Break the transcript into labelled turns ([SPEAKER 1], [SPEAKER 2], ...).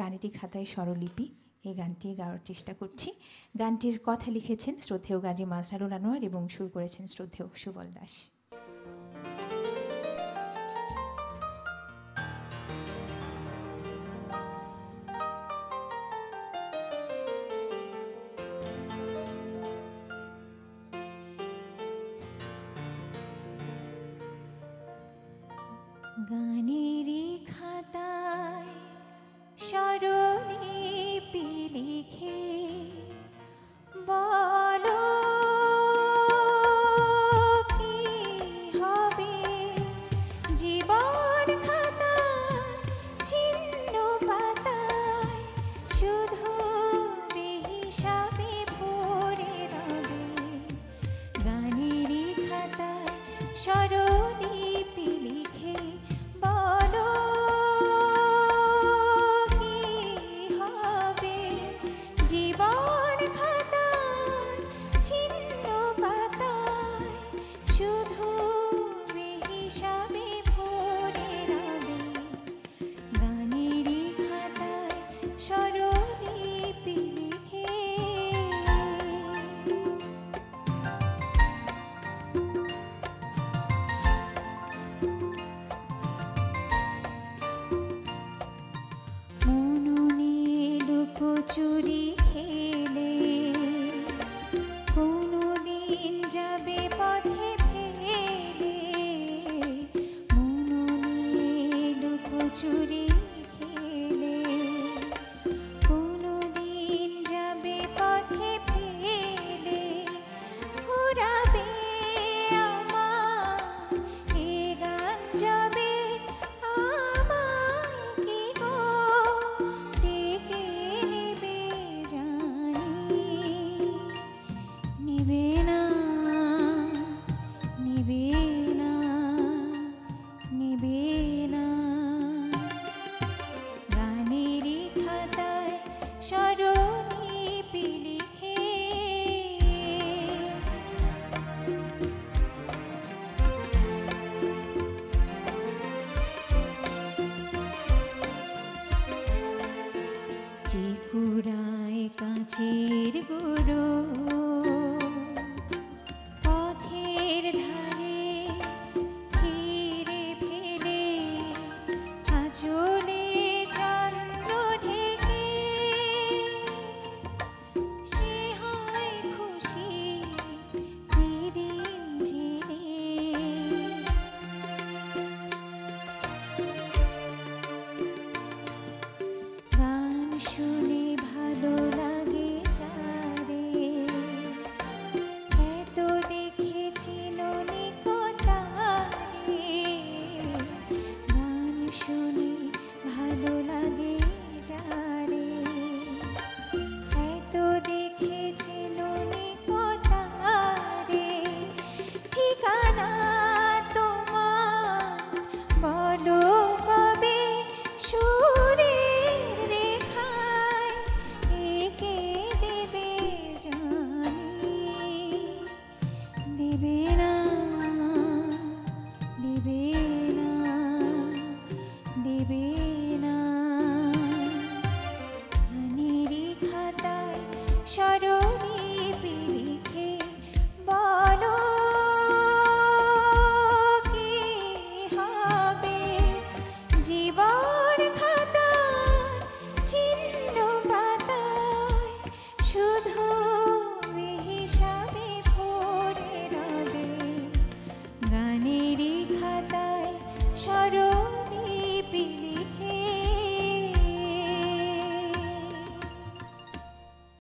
[SPEAKER 1] গানেরই খাতায় স্বরলিপি এই গানটি গাওয়ার চেষ্টা করছি। গানটির কথা লিখেছেন শ্রদ্ধেয় গাজী মাজহারুল আনোয়ার এবং সুর করেছেন শ্রদ্ধেয় সুবল দাস। গানেরই খাতায় স্বরলিপি লিখে বলো কি হবে, জীবন খাতায় ছিন্ন পাতায় শুধু বেহিসাবি ভরে রবে। গানেরই খাতায় স্বরলিপি লিখে বলো কি হবে, জীবন খাতায় ছিন্ন পাতায় শুধু বেহিসাবি ভরে রবে। গানেরই খাতায় স্বরলিপি লিখে চুরি খেলে কোনদিন যাবে পথে ফেলে, মননে লুকোচুরি খেলে কোনদিন যাবে পথে ফেলে। ফুরাবে আমার এ গান যাবে আমায় কি গো ডেকে নেবে জানি, নেবে না নেবে না নেবে না। গানেরই খাতায় স্বরলিপি লিখে চিকুড়ায় কাঁচের গুঁড়ো পথের ধারে ফিরে ফেলে, আঁচলে চন্দ্র ঢেকে সে হয় খুশি দিন জেলে। গান শুনে ভালো লাগে যারে, এত দেখেছি ননিকতারে। গান শুনে ভালো লাগে যারে, এত দেখেছি ননিকতারে। ঠিকানা তোমার বলো কবে, সুরের রেখায় এঁকে দেবে জানি, দেবে না দেবে না দেবে না। গানেরই খাতায় স্বরলিপি লিখে বলো কি হবে, জীবন খাতায় ছিন্ন পাতায় শুধু বেহিসাবি ভরে রবে। গানেরই খাতায় স্বর